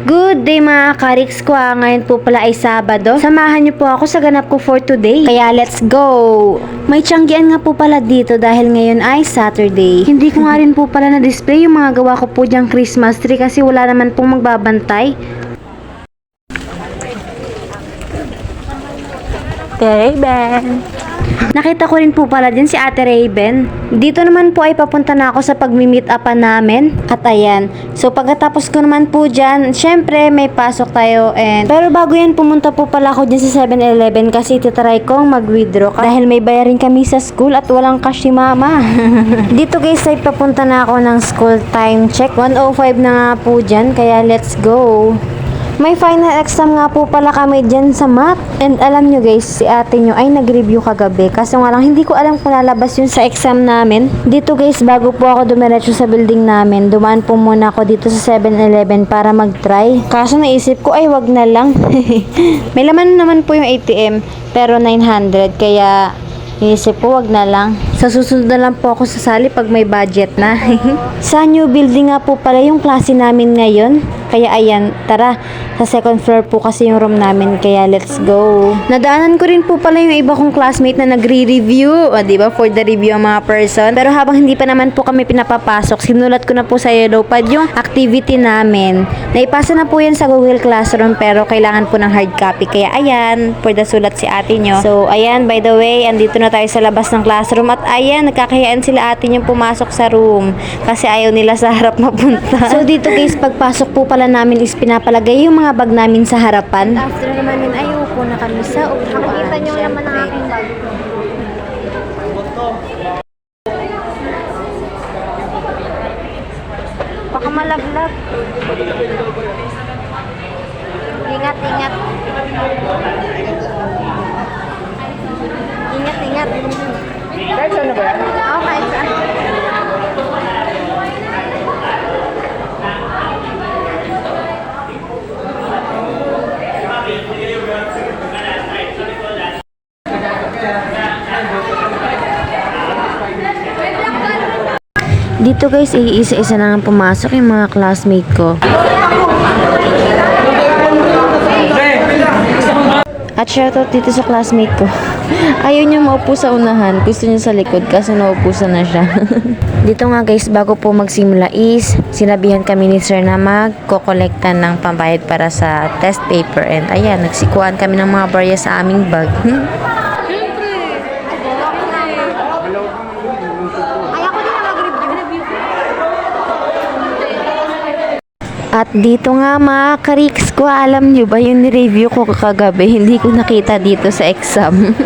Good day mga kariks ko ngayon po pala ay Sabado. Samahan niyo po ako sa ganap ko for today. Kaya let's go! May tiyanggian nga po pala dito dahil ngayon ay Saturday. Hindi ko nga rin po pala na-display yung mga gawa ko po diyang Christmas tree kasi wala naman pong magbabantay. Raven. Nakita ko rin po pala din si Ate Raven. Dito naman po ay papunta na ako sa pagmi-meet upan namin. At ayan. So pagkatapos ko naman po dyan, syempre may pasok tayo. Pero bago yan, pumunta po pala ako dyan sa 7-Eleven kasi titry kong mag-withdraw. Dahil may bayarin kami sa school at walang cash si mama. Dito guys ay papunta na ako ng school time check. 1:05 na nga po dyan. Kaya let's go. May final exam nga po pala kami dyan sa math. And alam nyo guys, si ate nyo ay nag-review kagabi. Kaso nga lang, hindi ko alam kung lalabas yun sa exam namin. Dito guys, bago po ako dumiretso sa building namin, dumaan po muna ako dito sa 7-Eleven para mag-try. Kaso naisip ko, ay wag na lang. May laman naman po yung ATM, pero 900. Kaya inisip ko, wag na lang. Sa susunod na lang po ako sasali pag may budget na. Sa new building nga po pala yung klase namin ngayon. Kaya ayan, tara. Sa second floor po kasi yung room namin. Kaya let's go. Nadaanan ko rin po pala yung iba kong classmate na nagre-review. Diba? For the review ang mga person. Pero habang hindi pa naman po kami pinapapasok, sinulat ko na po sa yellow pad yung activity namin. Naipasa na po yan sa Google Classroom pero kailangan po ng hard copy. Kaya ayan, for the sulat si ate nyo. So ayan, by the way, andito na tayo sa labas ng classroom. At ayan, nagkakayaan sila ate nyo pumasok sa room. Kasi ayaw nila sa harap mapunta. So dito guys, pagpasok po pala namin is pinapalagay yung mga bag namin sa harapan. After naman yun, ay upo na kami sa upuan. Nakita nyo naman ang aking bag. Baka malaglag. Ingat, ingat. Ingat, ingat. Kahit saan na ba yan? Oo, kahit saan. Dito guys, iisa-isa na nga pumasok yung mga classmate ko. At shoutout dito sa classmate ko. Ayaw niya maupo sa unahan. Gusto niya sa likod kasi naupusan na siya. Dito nga guys, bago po magsimula is sinabihan kami ni sir na magkokolekta ng pambayad para sa test paper. And ayan, nagsikuan kami ng mga barya sa aming bag. At dito nga mga kariks ko, alam nyo ba yung ni-review ko kagabi, hindi ko nakita dito sa exam.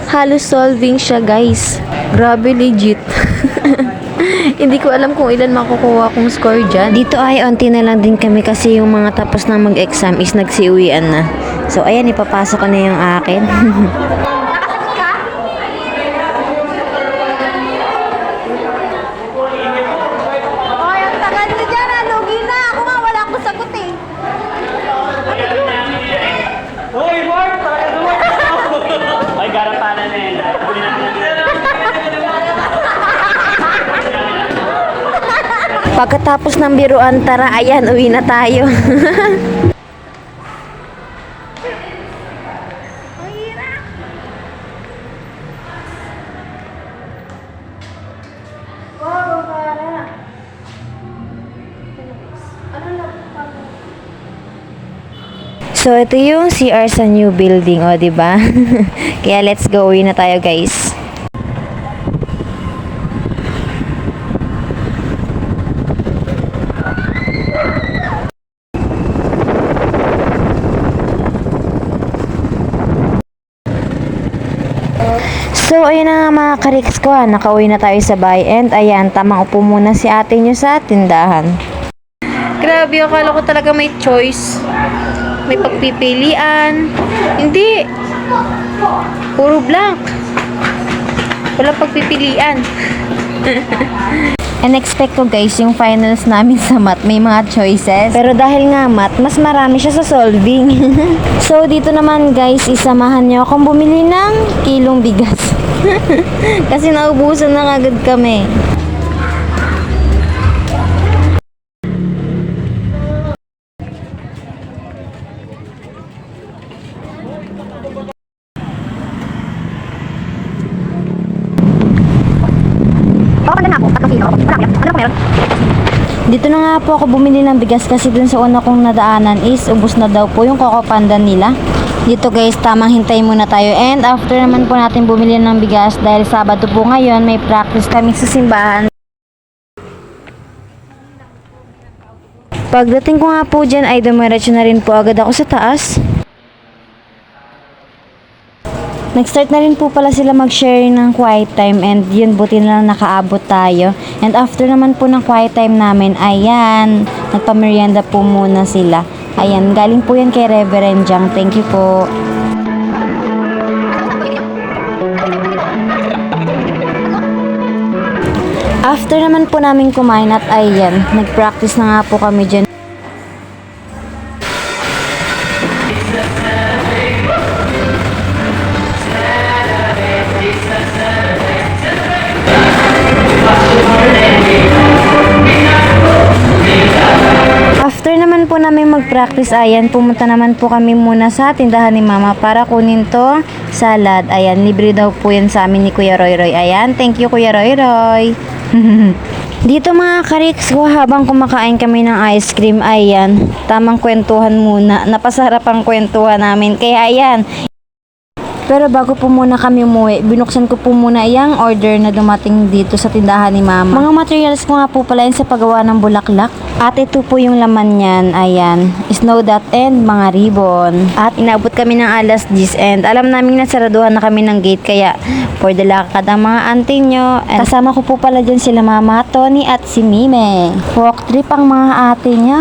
Halos solving siya guys. Grabe legit. Hindi ko alam kung ilan makukuha kong score dyan. Dito ay onti na lang din kami kasi yung mga tapos na mag-exam is nagsiuwian na. So ayan, ipapasok ko na yung akin. Ay, garapanan na yan. Pagkatapos ng biruan, tara, ayan, uwi na tayo. So, ito yung CR sa new building, o, diba? Kaya, let's go. Uwi na tayo, guys. So, ayun na nga mga kariks ko, nakauwi na tayo sa bahay. And, ayan, tamang upo muna si ate nyo sa tindahan. Grabe, akala ko talaga may choice. May pagpipilian. Hindi. Puro blank. Wala pagpipilian. And expect ko guys, yung finals namin sa math, may mga choices. Pero dahil nga math, mas marami siya sa solving. So, dito naman guys, isamahan nyo akong bumili ng kilong bigas. Kasi naubusan na agad kami. Dito na nga po ako bumili ng bigas kasi dun sa una kong nadaanan is ubos na daw po yung Coco Panda nila. Dito guys, tamang hintay muna tayo. And after naman po natin bumili ng bigas dahil Sabado po ngayon, may practice kami sa simbahan. Pagdating ko nga po dyan ay dumiretso na rin po agad ako sa taas. Nag-start na rin po pala sila mag-share ng quiet time and yun, buti na lang nakaabot tayo. And after naman po ng quiet time namin, ayan, nagpamerienda po muna sila. Ayan, galing po yan kay Reverend Jang. Thank you po. After naman po namin kumain at ayan, nag-practice na nga po kami dyan. After naman po namin mag-practice, ayan, pumunta naman po kami muna sa tindahan ni Mama para kunin to salad. Ayan, libre daw po yan sa amin ni Kuya Roy Roy. Ayan, thank you Kuya Roy Roy. Dito mga kariks ko, habang kumakain kami ng ice cream, ayan, tamang kwentuhan muna. Napasarap ang kwentuhan namin. Kaya ayan, pero bago po muna kami umuwi, binuksan ko po muna yung order na dumating dito sa tindahan ni Mama. Mga materials ko nga po pala yun sa paggawa ng bulaklak. At ito po yung laman niyan, ayan, snow dot and mga ribbon. At inabot kami ng alas 10 and alam namin na saraduhan na kami ng gate, kaya for the lakad ang mga auntie nyo. And kasama ko po pala dyan sila Mama, Tony at si Mime. Walk trip ang mga ate niya.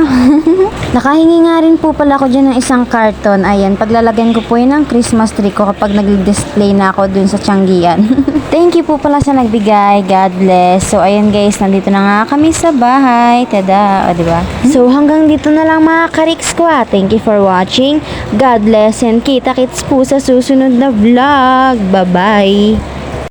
Nakahingi nga rin po pala ako dyan ng isang karton. Ayan, paglalagyan ko po yun ng Christmas tree ko kapag nag-display na ako dun sa Tianggian. Thank you po pala sa nagbigay. God bless. So, ayan guys, nandito na nga kami sa bahay. Tada, o diba? So, hanggang dito na lang mga kariks ko. Thank you for watching. God bless and kita-kits po sa susunod na vlog. Bye-bye!